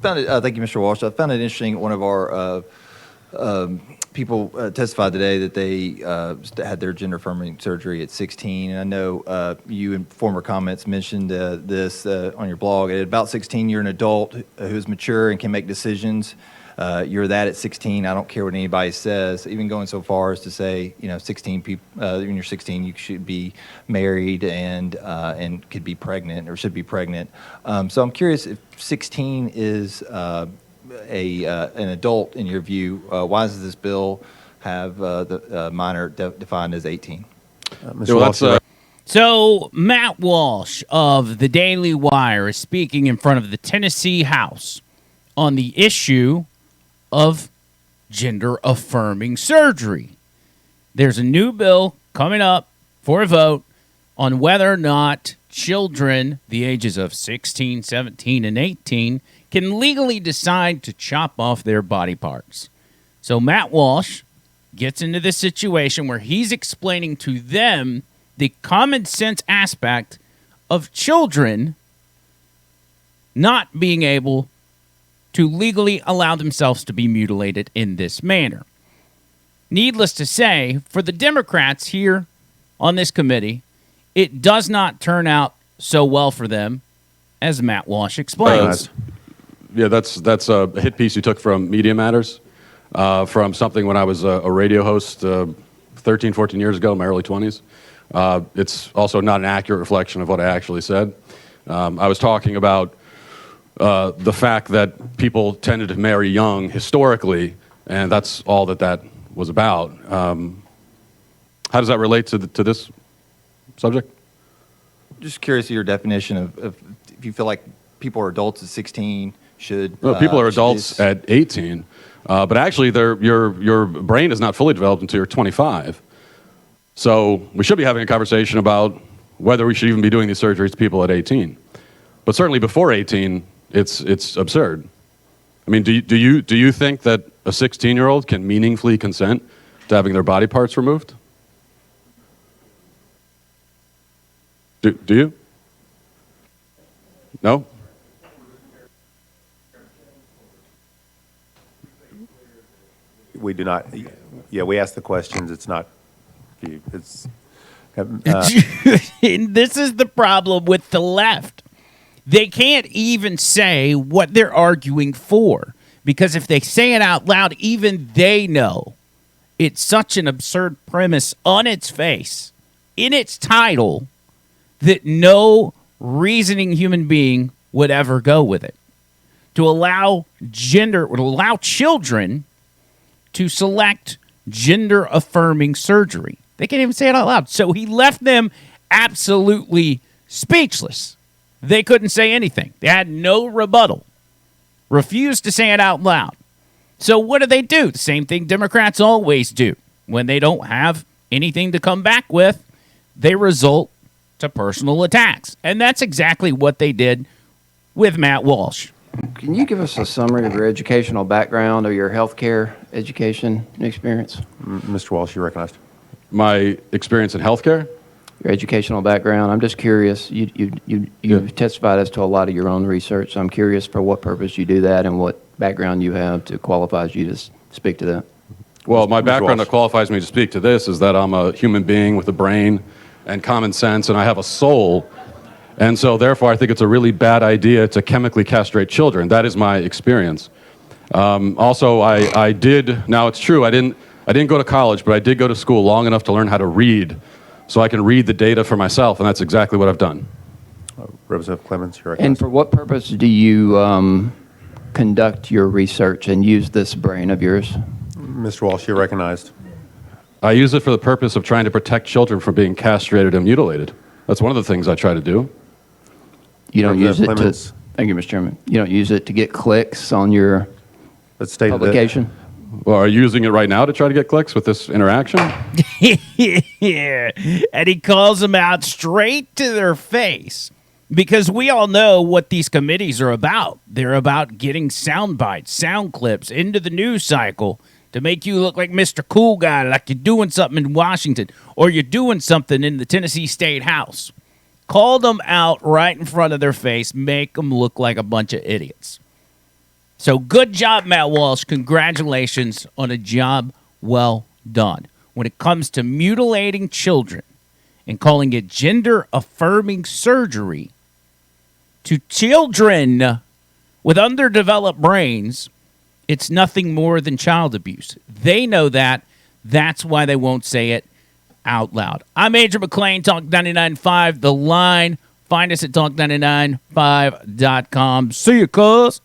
Found it. Thank you, Mr. Walsh. I found it interesting. One of our people testified today that they had their gender affirming surgery at 16. And I know you in former comments mentioned this on your blog. At about 16, you're an adult who's mature and can make decisions. You're that at 16. I don't care what anybody says. Even going so far as to say, 16 people. When you're 16, you should be married and could be pregnant or should be pregnant. So I'm curious if 16 is an adult in your view. Why does this bill have the minor defined as 18? Mr. Walsh. So Matt Walsh of the Daily Wire is speaking in front of the Tennessee House on the issue of gender-affirming surgery. There's a new bill coming up for a vote on whether or not children the ages of 16, 17, and 18 can legally decide to chop off their body parts. So Matt Walsh gets into this situation where he's explaining to them the common sense aspect of children not being able to legally allow themselves to be mutilated in this manner. Needless to say, for the Democrats here on this committee, it does not turn out so well for them, as Matt Walsh explains. That's a hit piece you took from Media Matters, from something when I was a radio host 13, 14 years ago, in my early 20s. It's also not an accurate reflection of what I actually said. I was talking about the fact that people tended to marry young historically, and that's all that was about. How does that relate to this subject? Just curious of your definition of if you feel like people are adults at 16 should. Well, people are adults at 18, but actually, your brain is not fully developed until you're 25. So we should be having a conversation about whether we should even be doing these surgeries to people at 18. But certainly before 18, it's absurd. I mean, do you think that a 16-year-old can meaningfully consent to having their body parts removed? Do you? No? We do not. Yeah, we ask the questions. It's not. It's. And this is the problem with the left. They can't even say what they're arguing for, because if they say it out loud, even they know it's such an absurd premise on its face, in its title, that no reasoning human being would ever go with it. To allow children to select gender-affirming surgery. They can't even say it out loud. So he left them absolutely speechless. They couldn't say anything. They had no rebuttal. Refused to say it out loud. So what do? The same thing Democrats always do. When they don't have anything to come back with, they resort to personal attacks. And that's exactly what they did with Matt Walsh. Can you give us a summary of your educational background or your healthcare education experience? Mr. Walsh, you're recognized. My experience in healthcare? Your educational background. I'm just curious. You've testified as to a lot of your own research. So I'm curious for what purpose you do that and what background you have to qualifies you to speak to that. Well, my background that qualifies me to speak to this is that I'm a human being with a brain and common sense, and I have a soul. And so, therefore, I think it's a really bad idea to chemically castrate children. That is my experience. Also, I did. Now, it's true. I didn't go to college, but I did go to school long enough to learn how to read, so I can read the data for myself, and that's exactly what I've done. Representative Clemens, you're recognized. And for what purpose do you conduct your research and use this brain of yours? Mr. Walsh, you're recognized. I use it for the purpose of trying to protect children from being castrated and mutilated. That's one of the things I try to do. You don't use it to. Thank you, Mr. Chairman. You don't use it to get clicks on your publication? Well, are you using it right now to try to get clicks with this interaction? Yeah. And he calls them out straight to their face. Because we all know what these committees are about. They're about getting sound bites, sound clips into the news cycle to make you look like Mr. Cool Guy, like you're doing something in Washington or you're doing something in the Tennessee State House. Call them out right in front of their face, make them look like a bunch of idiots. So good job, Matt Walsh. Congratulations on a job well done. When it comes to mutilating children and calling it gender-affirming surgery to children with underdeveloped brains, it's nothing more than child abuse. They know that. That's why they won't say it out loud. I'm Adrian McClain, Talk 99.5 The Line. Find us at talk995.com. See you, cuz.